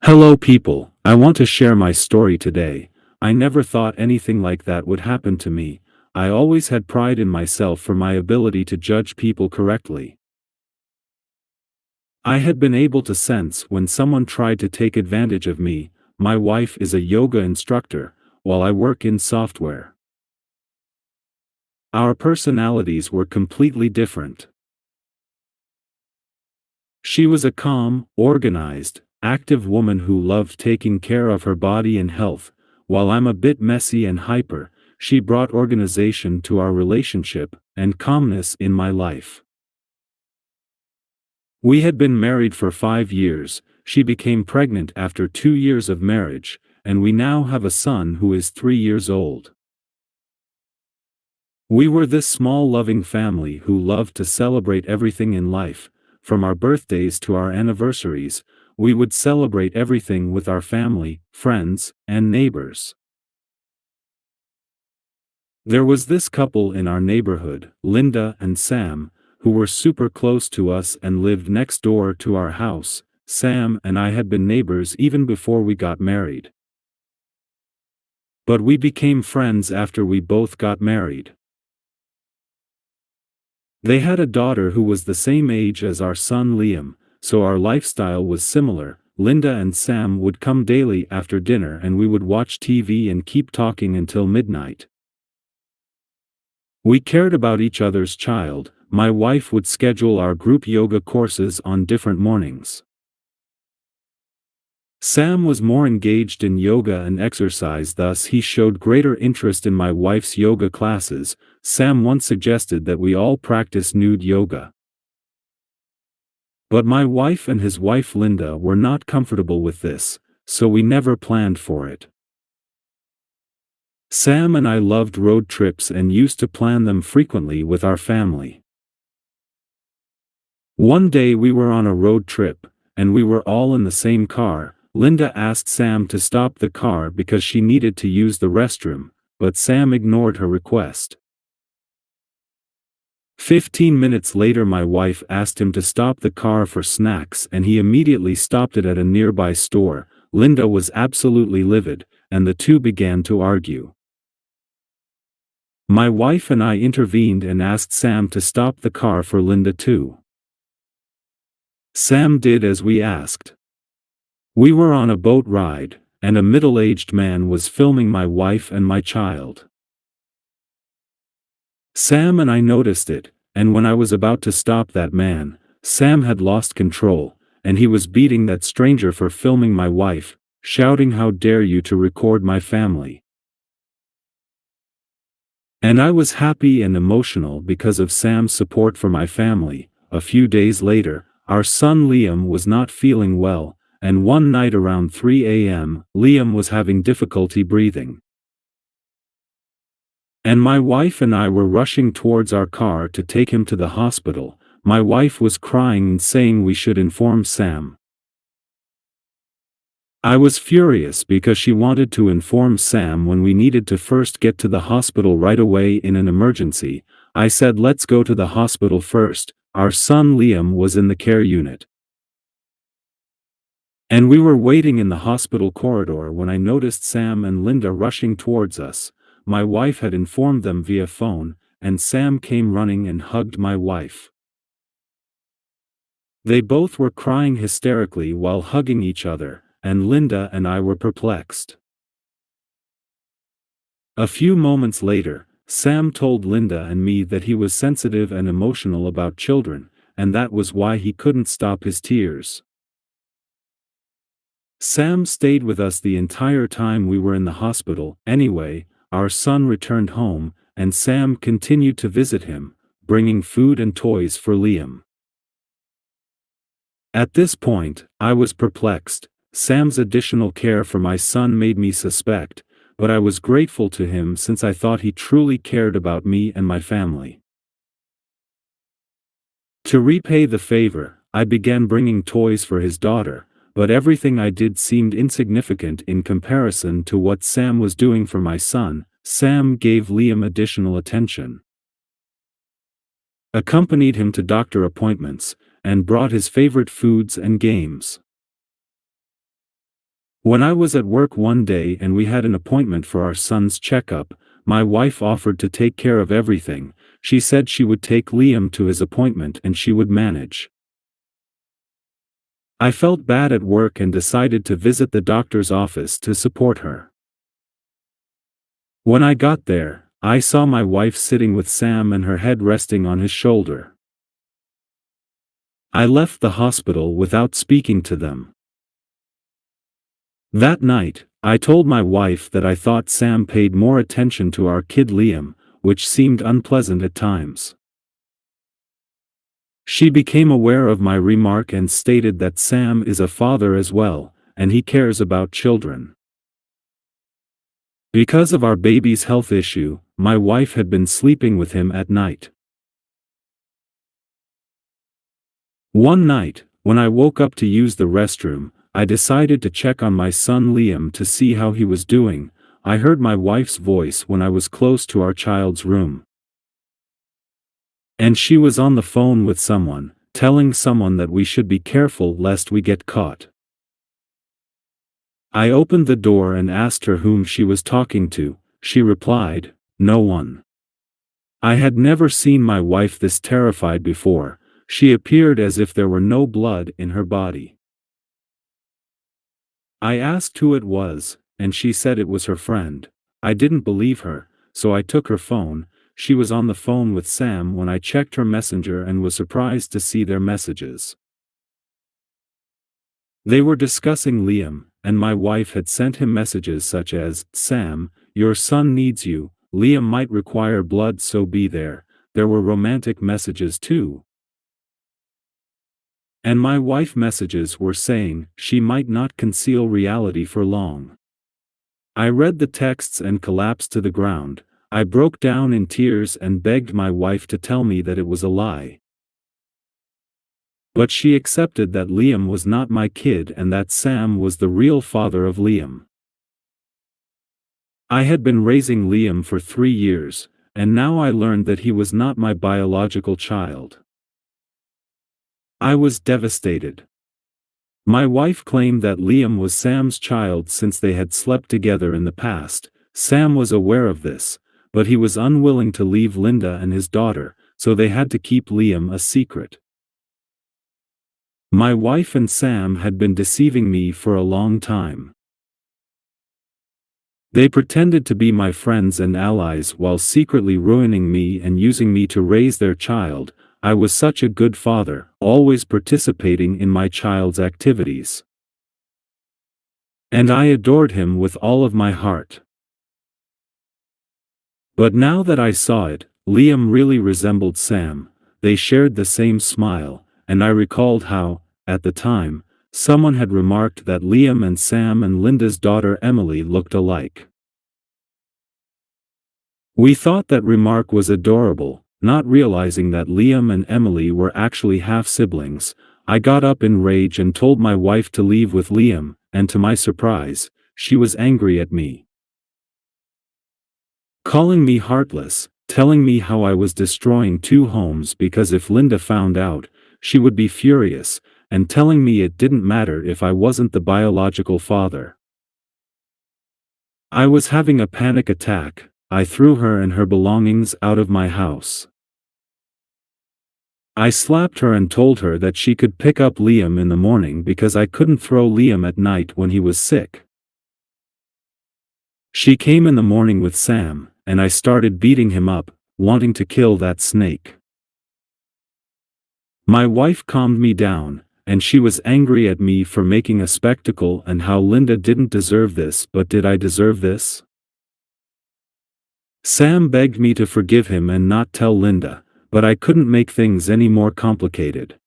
Hello people, I want to share my story today. I never thought anything like that would happen to me. I always had pride in myself for my ability to judge people correctly. I had been able to sense when someone tried to take advantage of me. My wife is a yoga instructor, while I work in software. Our personalities were completely different. She was a calm, organized, active woman who loved taking care of her body and health. While I'm a bit messy and hyper, she brought organization to our relationship, and calmness in my life. We had been married for 5 years, she became pregnant after 2 years of marriage, and we now have a son who is 3 years old. We were this small loving family who loved to celebrate everything in life. From our birthdays to our anniversaries, we would celebrate everything with our family, friends, and neighbors. There was this couple in our neighborhood, Linda and Sam, who were super close to us and lived next door to our house. Sam and I had been neighbors even before we got married. But we became friends after we both got married. They had a daughter who was the same age as our son Liam, so our lifestyle was similar. Linda and Sam would come daily after dinner and we would watch TV and keep talking until midnight. We cared about each other's child. My wife would schedule our group yoga courses on different mornings. Sam was more engaged in yoga and exercise, thus he showed greater interest in my wife's yoga classes. Sam once suggested that we all practice nude yoga. But my wife and his wife Linda were not comfortable with this, so we never planned for it. Sam and I loved road trips and used to plan them frequently with our family. One day we were on a road trip, and we were all in the same car. Linda asked Sam to stop the car because she needed to use the restroom, but Sam ignored her request. 15 minutes later my wife asked him to stop the car for snacks and he immediately stopped it at a nearby store. Linda was absolutely livid, and the two began to argue. My wife and I intervened and asked Sam to stop the car for Linda too. Sam did as we asked. We were on a boat ride, and a middle-aged man was filming my wife and my child. Sam and I noticed it, and when I was about to stop that man, Sam had lost control, and he was beating that stranger for filming my wife, shouting, "How dare you to record my family?" And I was happy and emotional because of Sam's support for my family. A few days later, our son Liam was not feeling well, and one night around 3 a.m., Liam was having difficulty breathing. And my wife and I were rushing towards our car to take him to the hospital. My wife was crying and saying we should inform Sam. I was furious because she wanted to inform Sam when we needed to first get to the hospital right away in an emergency. I said let's go to the hospital first. Our son Liam was in the care unit. And we were waiting in the hospital corridor when I noticed Sam and Linda rushing towards us. My wife had informed them via phone, and Sam came running and hugged my wife. They both were crying hysterically while hugging each other, and Linda and I were perplexed. A few moments later, Sam told Linda and me that he was sensitive and emotional about children, and that was why he couldn't stop his tears. Sam stayed with us the entire time we were in the hospital. Anyway, our son returned home, and Sam continued to visit him, bringing food and toys for Liam. At this point, I was perplexed. Sam's additional care for my son made me suspect, but I was grateful to him since I thought he truly cared about me and my family. To repay the favor, I began bringing toys for his daughter, but everything I did seemed insignificant in comparison to what Sam was doing for my son. Sam gave Liam additional attention, accompanied him to doctor appointments, and brought his favorite foods and games. When I was at work one day and we had an appointment for our son's checkup, my wife offered to take care of everything. She said she would take Liam to his appointment and she would manage. I felt bad at work and decided to visit the doctor's office to support her. When I got there, I saw my wife sitting with Sam and her head resting on his shoulder. I left the hospital without speaking to them. That night, I told my wife that I thought Sam paid more attention to our kid Liam, which seemed unpleasant at times. She became aware of my remark and stated that Sam is a father as well, and he cares about children. Because of our baby's health issue, my wife had been sleeping with him at night. One night, when I woke up to use the restroom, I decided to check on my son Liam to see how he was doing. I heard my wife's voice when I was close to our child's room. And she was on the phone with someone, telling someone that we should be careful lest we get caught. I opened the door and asked her whom she was talking to. She replied, "No one." I had never seen my wife this terrified before. She appeared as if there were no blood in her body. I asked who it was, and she said it was her friend. I didn't believe her, so I took her phone. She was on the phone with Sam when I checked her messenger and was surprised to see their messages. They were discussing Liam, and my wife had sent him messages such as, "Sam, your son needs you, Liam might require blood, so be there." There were romantic messages too. And my wife messages were saying she might not conceal reality for long. I read the texts and collapsed to the ground. I broke down in tears and begged my wife to tell me that it was a lie. But she accepted that Liam was not my kid and that Sam was the real father of Liam. I had been raising Liam for 3 years, and now I learned that he was not my biological child. I was devastated. My wife claimed that Liam was Sam's child since they had slept together in the past. Sam was aware of this, but he was unwilling to leave Linda and his daughter, so they had to keep Liam a secret. My wife and Sam had been deceiving me for a long time. They pretended to be my friends and allies while secretly ruining me and using me to raise their child. I was such a good father, always participating in my child's activities. And I adored him with all of my heart. But now that I saw it, Liam really resembled Sam. They shared the same smile, and I recalled how, at the time, someone had remarked that Liam and Sam and Linda's daughter Emily looked alike. We thought that remark was adorable, not realizing that Liam and Emily were actually half-siblings. I got up in rage and told my wife to leave with Liam, and to my surprise, she was angry at me. Calling me heartless, telling me how I was destroying 2 homes because if Linda found out, she would be furious, and telling me it didn't matter if I wasn't the biological father. I was having a panic attack. I threw her and her belongings out of my house. I slapped her and told her that she could pick up Liam in the morning because I couldn't throw Liam at night when he was sick. She came in the morning with Sam, and I started beating him up, wanting to kill that snake. My wife calmed me down, and she was angry at me for making a spectacle and how Linda didn't deserve this. But did I deserve this? Sam begged me to forgive him and not tell Linda, but I couldn't make things any more complicated.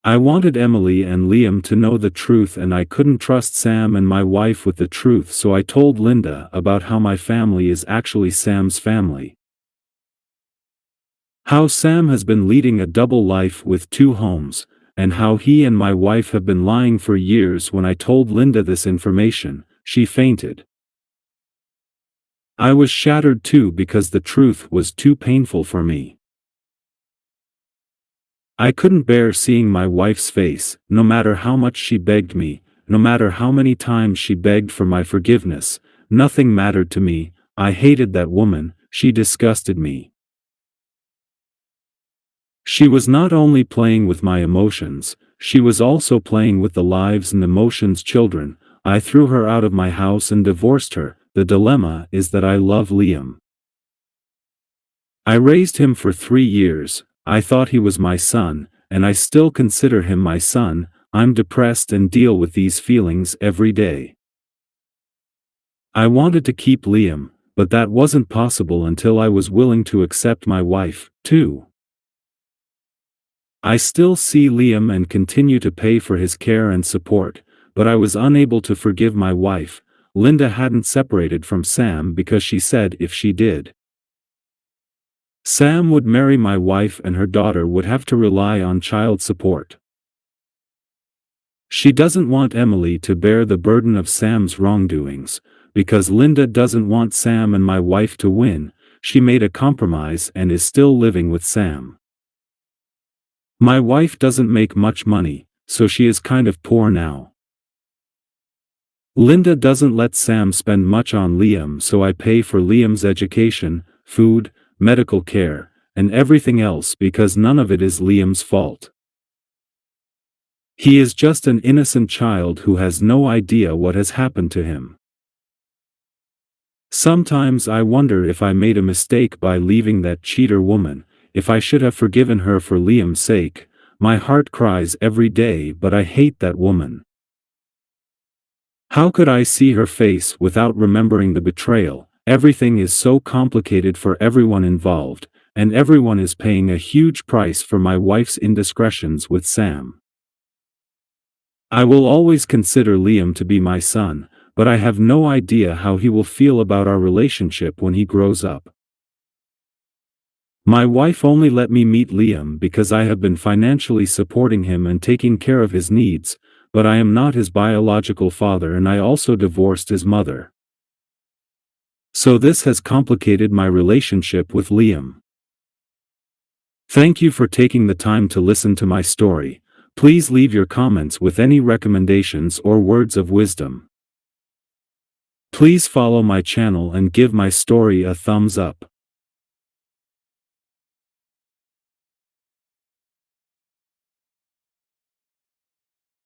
I wanted Emily and Liam to know the truth, and I couldn't trust Sam and my wife with the truth, so I told Linda about how my family is actually Sam's family. How Sam has been leading a double life with 2 homes, and how he and my wife have been lying for years. When I told Linda this information, she fainted. I was shattered too because the truth was too painful for me. I couldn't bear seeing my wife's face, no matter how much she begged me, no matter how many times she begged for my forgiveness, nothing mattered to me. I hated that woman, she disgusted me. She was not only playing with my emotions, she was also playing with the lives and emotions children. I threw her out of my house and divorced her. The dilemma is that I love Liam. I raised him for 3 years, I thought he was my son, and I still consider him my son. I'm depressed and deal with these feelings every day. I wanted to keep Liam, but that wasn't possible until I was willing to accept my wife, too. I still see Liam and continue to pay for his care and support, but I was unable to forgive my wife. Linda hadn't separated from Sam because she said if she did, Sam would marry my wife and her daughter would have to rely on child support. She doesn't want Emily to bear the burden of Sam's wrongdoings, because Linda doesn't want Sam and my wife to win. She made a compromise and is still living with Sam. My wife doesn't make much money, so she is kind of poor now. Linda doesn't let Sam spend much on Liam, so I pay for Liam's education, food, medical care, and everything else because none of it is Liam's fault. He is just an innocent child who has no idea what has happened to him. Sometimes I wonder if I made a mistake by leaving that cheater woman, if I should have forgiven her for Liam's sake. My heart cries every day, but I hate that woman. How could I see her face without remembering the betrayal? Everything is so complicated for everyone involved, and everyone is paying a huge price for my wife's indiscretions with Sam. I will always consider Liam to be my son, but I have no idea how he will feel about our relationship when he grows up. My wife only let me meet Liam because I have been financially supporting him and taking care of his needs, but I am not his biological father and I also divorced his mother. So this has complicated my relationship with Liam. Thank you for taking the time to listen to my story. Please leave your comments with any recommendations or words of wisdom. Please follow my channel and give my story a thumbs up.